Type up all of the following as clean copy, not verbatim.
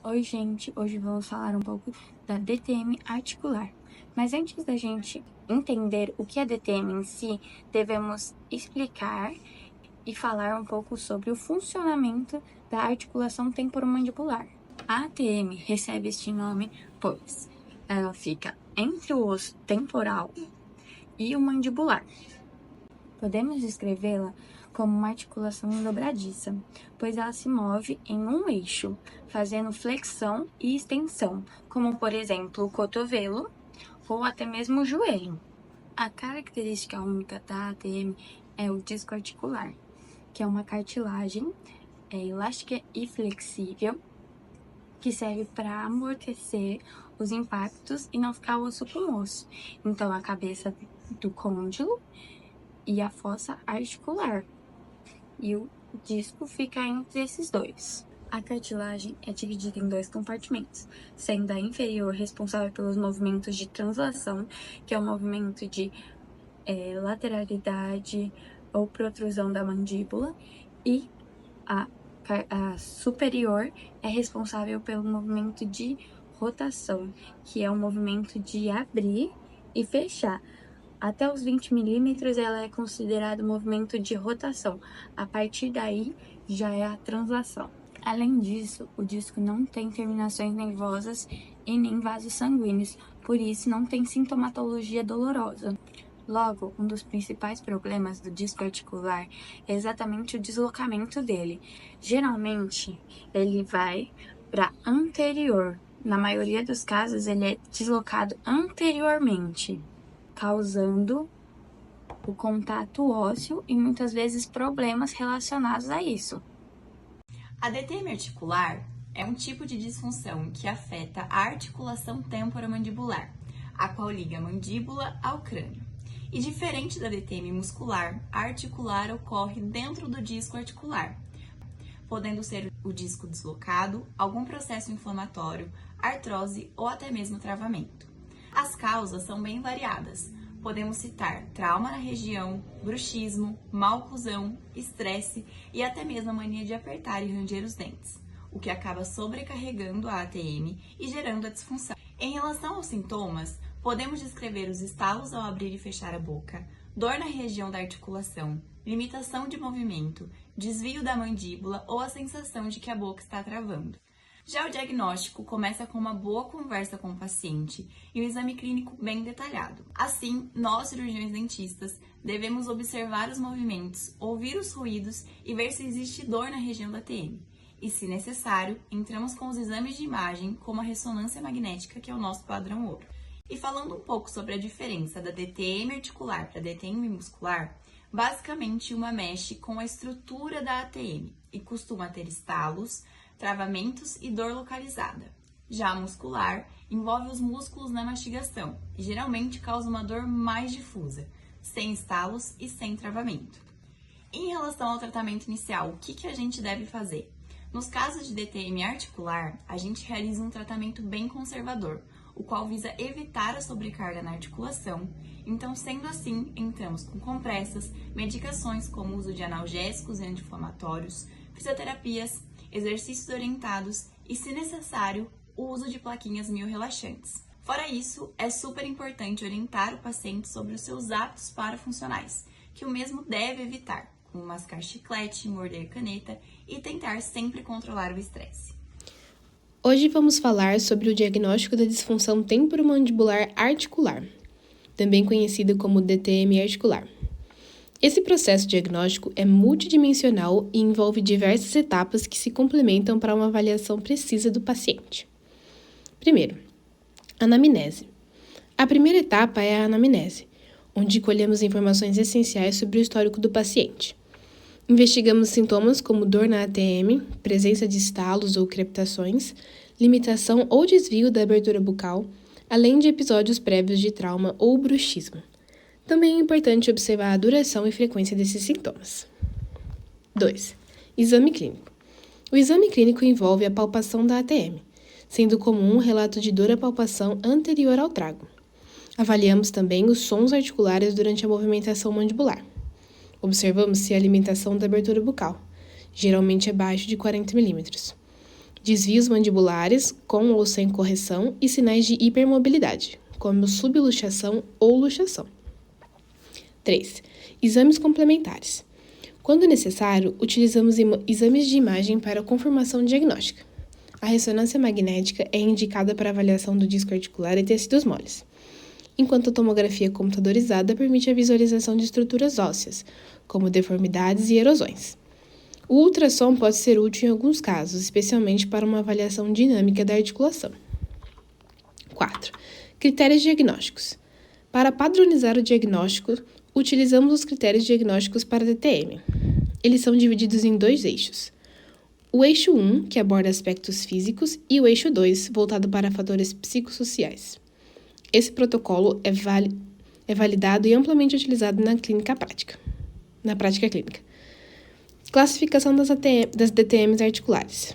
Oi, gente! Hoje vamos falar um pouco da DTM articular. Mas antes da gente entender o que é DTM em si, devemos explicar e falar um pouco sobre o funcionamento da articulação temporomandibular. A ATM recebe este nome pois ela fica entre o osso temporal e o mandibular. Podemos descrevê-la como uma articulação dobradiça, pois ela se move em um eixo, fazendo flexão e extensão, como por exemplo o cotovelo ou até mesmo o joelho. A característica única da ATM é o disco articular, que é uma cartilagem elástica e flexível que serve para amortecer os impactos e não ficar osso com osso. Então, a cabeça do côndilo e a fossa articular. E o disco fica entre esses dois. A cartilagem é dividida em dois compartimentos, sendo a inferior responsável pelos movimentos de translação, que é o movimento de lateralidade ou protrusão da mandíbula, e a superior é responsável pelo movimento de rotação, que é o movimento de abrir e fechar. Até os 20 milímetros, ela é considerada movimento de rotação. A partir daí, já é a translação. Além disso, o disco não tem terminações nervosas e nem vasos sanguíneos, por isso não tem sintomatologia dolorosa. Logo, um dos principais problemas do disco articular é exatamente o deslocamento dele. Geralmente, ele vai para anterior. Na maioria dos casos, ele é deslocado anteriormente, causando o contato ósseo e muitas vezes problemas relacionados a isso. A DTM articular é um tipo de disfunção que afeta a articulação temporomandibular, a qual liga a mandíbula ao crânio. E diferente da DTM muscular, a articular ocorre dentro do disco articular, podendo ser o disco deslocado, algum processo inflamatório, artrose ou até mesmo travamento. As causas são bem variadas. Podemos citar trauma na região, bruxismo, má oclusão, estresse e até mesmo a mania de apertar e ranger os dentes, o que acaba sobrecarregando a ATM e gerando a disfunção. Em relação aos sintomas, podemos descrever os estalos ao abrir e fechar a boca, dor na região da articulação, limitação de movimento, desvio da mandíbula ou a sensação de que a boca está travando. Já o diagnóstico começa com uma boa conversa com o paciente e um exame clínico bem detalhado. Assim, nós, cirurgiões dentistas, devemos observar os movimentos, ouvir os ruídos e ver se existe dor na região da TM. E, se necessário, entramos com os exames de imagem, como a ressonância magnética, que é o nosso padrão ouro. E falando um pouco sobre a diferença da DTM articular para a DTM muscular, basicamente uma mexe com a estrutura da ATM e costuma ter estalos, travamentos e dor localizada. Já a muscular envolve os músculos na mastigação e geralmente causa uma dor mais difusa, sem estalos e sem travamento. Em relação ao tratamento inicial, o que a gente deve fazer? Nos casos de DTM articular, a gente realiza um tratamento bem conservador, o qual visa evitar a sobrecarga na articulação. Então, sendo assim, entramos com compressas, medicações como o uso de analgésicos e anti-inflamatórios, fisioterapias, exercícios orientados e, se necessário, o uso de plaquinhas miorrelaxantes. Fora isso, é super importante orientar o paciente sobre os seus hábitos parafuncionais, que o mesmo deve evitar, como mascar chiclete, morder caneta e tentar sempre controlar o estresse. Hoje vamos falar sobre o diagnóstico da disfunção temporomandibular articular, também conhecido como DTM articular. Esse processo diagnóstico é multidimensional e envolve diversas etapas que se complementam para uma avaliação precisa do paciente. Primeiro, anamnese. A primeira etapa é a anamnese, onde colhemos informações essenciais sobre o histórico do paciente. Investigamos sintomas como dor na ATM, presença de estalos ou crepitações, limitação ou desvio da abertura bucal, além de episódios prévios de trauma ou bruxismo. Também é importante observar a duração e frequência desses sintomas. 2. Exame clínico. O exame clínico envolve a palpação da ATM, sendo comum o relato de dor à palpação anterior ao trago. Avaliamos também os sons articulares durante a movimentação mandibular. Observamos se a alimentação da abertura bucal, geralmente abaixo de 40 milímetros. desvios mandibulares com ou sem correção e sinais de hipermobilidade, como subluxação ou luxação. 3. Exames complementares. Quando necessário, utilizamos exames de imagem para confirmação diagnóstica. A ressonância magnética é indicada para avaliação do disco articular e tecidos moles, enquanto a tomografia computadorizada permite a visualização de estruturas ósseas, como deformidades e erosões. O ultrassom pode ser útil em alguns casos, especialmente para uma avaliação dinâmica da articulação. 4. Critérios diagnósticos. Para padronizar o diagnóstico, utilizamos os critérios diagnósticos para DTM. Eles são divididos em 2 eixos. O eixo 1, que aborda aspectos físicos, e o eixo 2, voltado para fatores psicossociais. Esse protocolo é validado e amplamente utilizado na prática clínica. Classificação das DTMs articulares.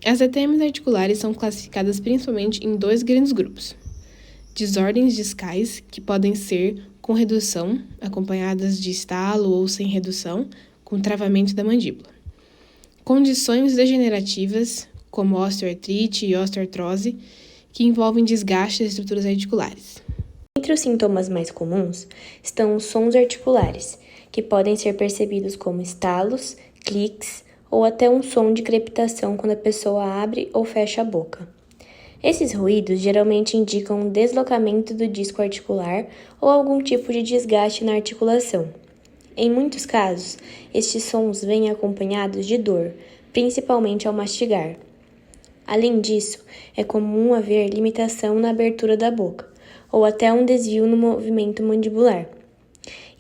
As DTMs articulares são classificadas principalmente em 2 grandes grupos. Desordens discais, que podem ser com redução, acompanhadas de estalo ou sem redução, com travamento da mandíbula. Condições degenerativas, como osteoartrite e osteoartrose, que envolvem desgaste das estruturas articulares. Entre os sintomas mais comuns estão os sons articulares, que podem ser percebidos como estalos, cliques ou até um som de crepitação quando a pessoa abre ou fecha a boca. Esses ruídos geralmente indicam um deslocamento do disco articular ou algum tipo de desgaste na articulação. Em muitos casos, estes sons vêm acompanhados de dor, principalmente ao mastigar. Além disso, é comum haver limitação na abertura da boca, ou até um desvio no movimento mandibular.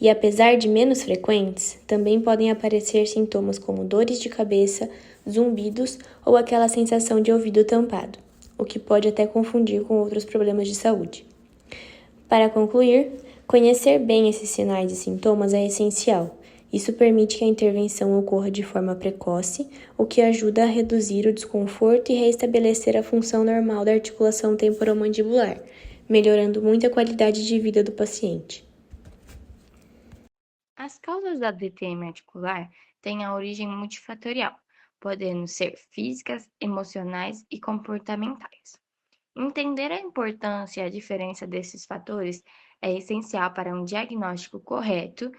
E apesar de menos frequentes, também podem aparecer sintomas como dores de cabeça, zumbidos ou aquela sensação de ouvido tampado, o que pode até confundir com outros problemas de saúde. Para concluir, conhecer bem esses sinais e sintomas é essencial. Isso permite que a intervenção ocorra de forma precoce, o que ajuda a reduzir o desconforto e restabelecer a função normal da articulação temporomandibular, melhorando muito a qualidade de vida do paciente. As causas da DTM articular têm a origem multifatorial, podendo ser físicas, emocionais e comportamentais. Entender a importância e a diferença desses fatores é essencial para um diagnóstico correto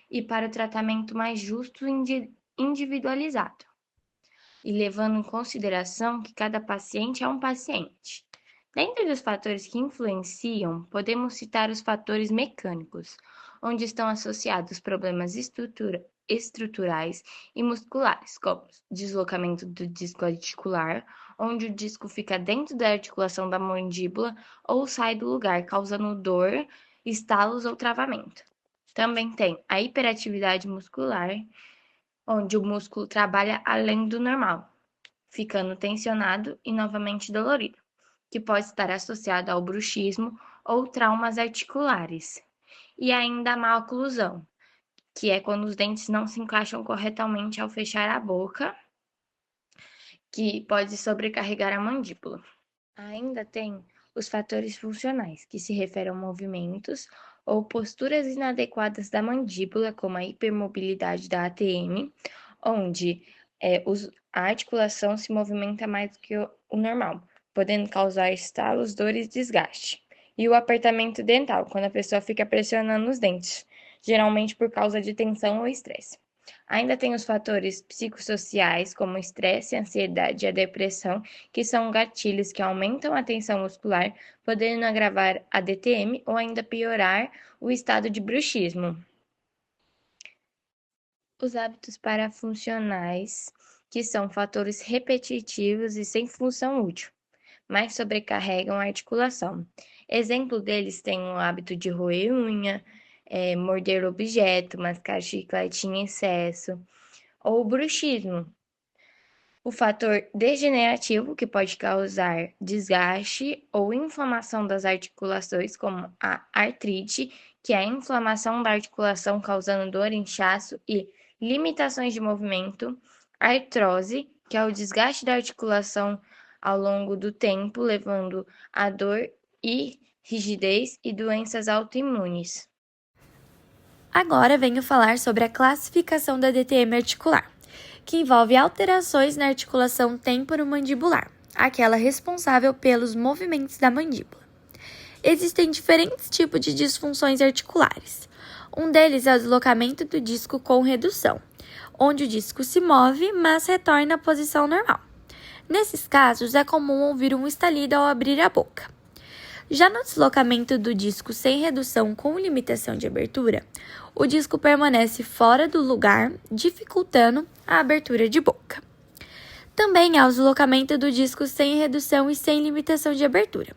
e para o tratamento mais justo e individualizado, e levando em consideração que cada paciente é um paciente. Dentre os fatores que influenciam, podemos citar os fatores mecânicos, onde estão associados problemas estruturais e musculares, como deslocamento do disco articular, onde o disco fica dentro da articulação da mandíbula ou sai do lugar, causando dor, estalos ou travamento. Também tem a hiperatividade muscular, onde o músculo trabalha além do normal, ficando tensionado e novamente dolorido, que pode estar associado ao bruxismo ou traumas articulares. E ainda a maloclusão, que é quando os dentes não se encaixam corretamente ao fechar a boca, que pode sobrecarregar a mandíbula. Ainda tem os fatores funcionais, que se referem a movimentos ou posturas inadequadas da mandíbula, como a hipermobilidade da ATM, onde a articulação se movimenta mais do que o normal, podendo causar estalos, dores e desgaste. E o apertamento dental, quando a pessoa fica pressionando os dentes, geralmente por causa de tensão ou estresse. Ainda tem os fatores psicossociais, como o estresse, a ansiedade e a depressão, que são gatilhos que aumentam a tensão muscular, podendo agravar a DTM ou ainda piorar o estado de bruxismo. Os hábitos parafuncionais, que são fatores repetitivos e sem função útil, mas sobrecarregam a articulação. Exemplo deles tem o hábito de roer unha, morder objeto, mascar chiclete em excesso, ou bruxismo. O fator degenerativo, que pode causar desgaste ou inflamação das articulações, como a artrite, que é a inflamação da articulação causando dor, inchaço e limitações de movimento. A artrose, que é o desgaste da articulação ao longo do tempo, levando a dor e rigidez e doenças autoimunes. Agora venho falar sobre a classificação da DTM articular, que envolve alterações na articulação temporomandibular, aquela responsável pelos movimentos da mandíbula. Existem diferentes tipos de disfunções articulares. Um deles é o deslocamento do disco com redução, onde o disco se move, mas retorna à posição normal. Nesses casos, é comum ouvir um estalido ao abrir a boca. Já no deslocamento do disco sem redução com limitação de abertura, o disco permanece fora do lugar, dificultando a abertura de boca. Também há o deslocamento do disco sem redução e sem limitação de abertura.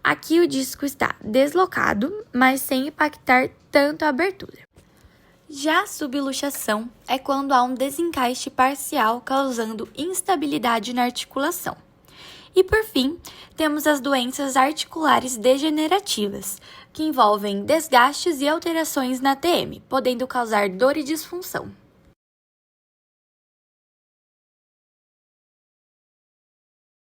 Aqui o disco está deslocado, mas sem impactar tanto a abertura. Já a subluxação é quando há um desencaixe parcial causando instabilidade na articulação. E por fim, temos as doenças articulares degenerativas, que envolvem desgastes e alterações na TM, podendo causar dor e disfunção.